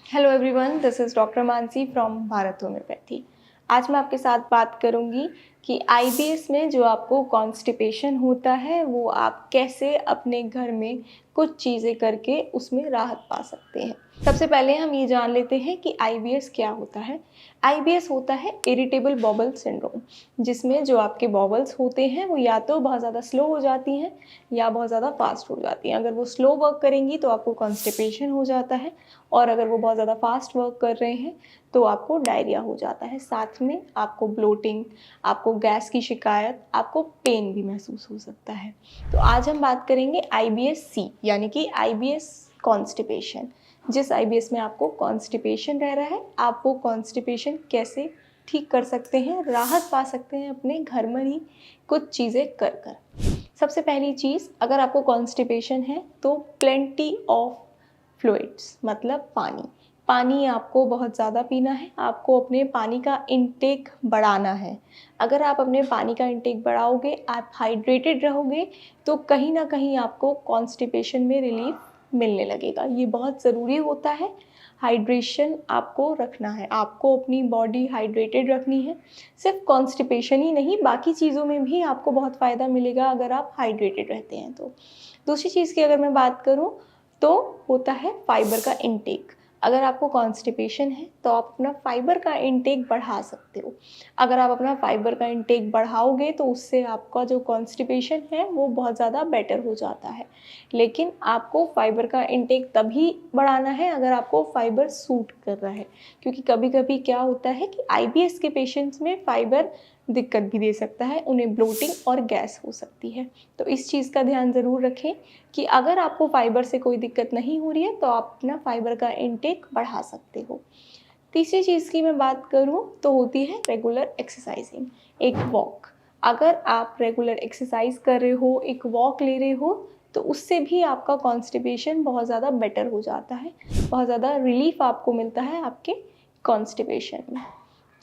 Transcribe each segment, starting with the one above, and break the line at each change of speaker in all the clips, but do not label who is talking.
Hello everyone, this is doctor Mansi from Bharat homeopathy. आज मैं आपके साथ बात करूंगी कि आईबीएस में जो आपको कॉन्स्टिपेशन होता है वो आप कैसे अपने घर में कुछ चीज़ें करके उसमें राहत पा सकते हैं। सबसे पहले हम ये जान लेते हैं कि आईबीएस क्या होता है। आईबीएस होता है इरिटेबल बॉबल सिंड्रोम, जिसमें जो आपके बॉबल्स होते हैं वो या तो बहुत ज़्यादा स्लो हो जाती हैं या बहुत ज़्यादा फास्ट हो जाती हैं। अगर वो स्लो वर्क करेंगी तो आपको कॉन्स्टिपेशन हो जाता है, और अगर वो बहुत ज़्यादा फास्ट वर्क कर रहे हैं तो आपको डायरिया हो जाता है। साथ में आपको ब्लोटिंग, आपको गैस की शिकायत, आपको पेन भी महसूस हो सकता है। तो आज हम बात करेंगे आईबीएस सी यानी कि आईबीएस कॉन्स्टिपेशन। जिस आईबीएस में आपको कॉन्स्टिपेशन रह रहा है, आप वो कॉन्स्टिपेशन कैसे ठीक कर सकते हैं, राहत पा सकते हैं अपने घर में ही कुछ चीज़ें कर कर। सबसे पहली चीज़, अगर आपको कॉन्स्टिपेशन है तो प्लेंटी ऑफ फ्लूइड्स मतलब पानी। पानी आपको बहुत ज़्यादा पीना है, आपको अपने पानी का इंटेक बढ़ाना है। अगर आप अपने पानी का इंटेक बढ़ाओगे, आप हाइड्रेटेड रहोगे, तो कहीं ना कहीं आपको कॉन्स्टिपेशन में रिलीफ मिलने लगेगा। ये बहुत ज़रूरी होता है। हाइड्रेशन आपको रखना है, आपको अपनी बॉडी हाइड्रेटेड रखनी है। सिर्फ कॉन्स्टिपेशन ही नहीं, बाकी चीज़ों में भी आपको बहुत फ़ायदा मिलेगा अगर आप हाइड्रेटेड रहते हैं तो। दूसरी चीज़ की अगर मैं बात करूँ तो होता है फाइबर का इंटेक। अगर आपको कॉन्स्टिपेशन है तो आप अपना फाइबर का इंटेक बढ़ा सकते हो। अगर आप अपना फाइबर का इंटेक बढ़ाओगे तो उससे आपका जो कॉन्स्टिपेशन है वो बहुत ज़्यादा बेटर हो जाता है। लेकिन आपको फाइबर का इंटेक तभी बढ़ाना है अगर आपको फाइबर सूट कर रहा है, क्योंकि कभी कभी क्या होता है कि आईबीएस के पेशेंट्स में फाइबर दिक्कत भी दे सकता है, उन्हें ब्लोटिंग और गैस हो सकती है। तो इस चीज़ का ध्यान ज़रूर रखें कि अगर आपको फाइबर से कोई दिक्कत नहीं हो रही है तो आप अपना फाइबर का इंटेक बढ़ा सकते हो। तीसरी चीज़ की मैं बात करूँ तो होती है रेगुलर एक्सरसाइजिंग, एक वॉक। अगर आप रेगुलर एक्सरसाइज कर रहे हो, एक वॉक ले रहे हो, तो उससे भी आपका कॉन्स्टिपेशन बहुत ज़्यादा बेटर हो जाता है, बहुत ज़्यादा रिलीफ आपको मिलता है आपके कॉन्स्टिपेशन में।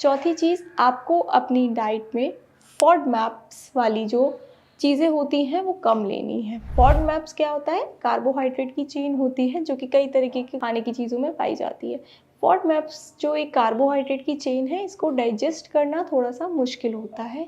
चौथी चीज़, आपको अपनी डाइट में फॉडमैप्स वाली जो चीज़ें होती हैं वो कम लेनी है। फॉडमैप्स क्या होता है? कार्बोहाइड्रेट की चेन होती है जो कि कई तरीके की खाने की चीज़ों में पाई जाती है। फॉडमैप्स जो एक कार्बोहाइड्रेट की चेन है, इसको डाइजेस्ट करना थोड़ा सा मुश्किल होता है।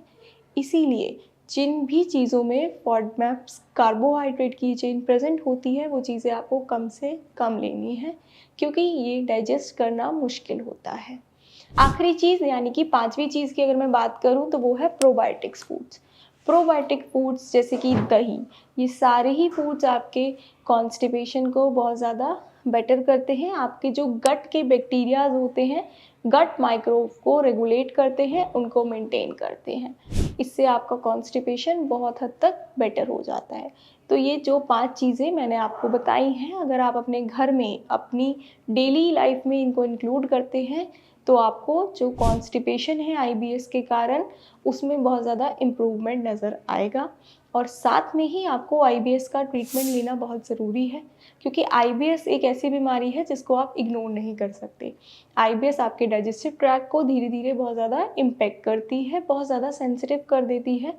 इसीलिए जिन भी चीज़ों में फॉडमैप्स कार्बोहाइड्रेट की चेन प्रेजेंट होती है वो चीज़ें आपको कम से कम लेनी है, क्योंकि ये डाइजेस्ट करना मुश्किल होता है। आखिरी चीज़ यानी कि पांचवी चीज़ की अगर मैं बात करूँ तो वो है प्रोबायोटिक्स फूड्स। प्रोबायोटिक फूड्स जैसे कि दही, ये सारे ही फूड्स आपके कॉन्स्टिपेशन को बहुत ज़्यादा बेटर करते हैं। आपके जो गट के बैक्टीरियाज होते हैं, गट माइक्रोब को रेगुलेट करते हैं, उनको मेंटेन करते हैं। इससे आपका कॉन्स्टिपेशन बहुत हद तक बेटर हो जाता है। तो ये जो 5 चीज़ें मैंने आपको बताई हैं, अगर आप अपने घर में अपनी डेली लाइफ में इनको इंक्लूड करते हैं तो आपको जो कॉन्स्टिपेशन है आईबीएस के कारण, उसमें बहुत ज़्यादा इम्प्रूवमेंट नज़र आएगा। और साथ में ही आपको आईबीएस का ट्रीटमेंट लेना बहुत ज़रूरी है, क्योंकि आईबीएस एक ऐसी बीमारी है जिसको आप इग्नोर नहीं कर सकते। आईबीएस आपके डाइजेस्टिव ट्रैक्ट को धीरे धीरे बहुत ज़्यादा इम्पैक्ट करती है, बहुत ज़्यादा सेंसिटिव कर देती है।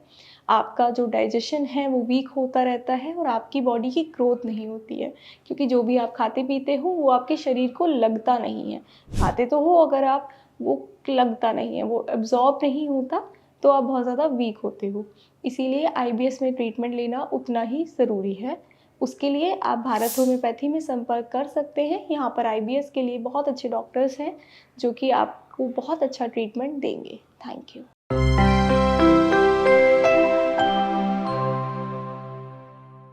आपका जो डाइजेशन है वो वीक होता रहता है और आपकी बॉडी की ग्रोथ नहीं होती है, क्योंकि जो भी आप खाते पीते हो वो आपके शरीर को लगता नहीं है। खाते तो हो, अगर आप वो लगता नहीं है, वो एब्जॉर्ब नहीं होता, तो आप बहुत ज़्यादा वीक होते हो। इसीलिए आईबीएस में ट्रीटमेंट लेना उतना ही ज़रूरी है। उसके लिए आप भारत होम्योपैथी में संपर्क कर सकते हैं। यहाँ पर आईबीएस के लिए बहुत अच्छे डॉक्टर्स हैं जो कि आपको बहुत अच्छा ट्रीटमेंट देंगे। Thank you.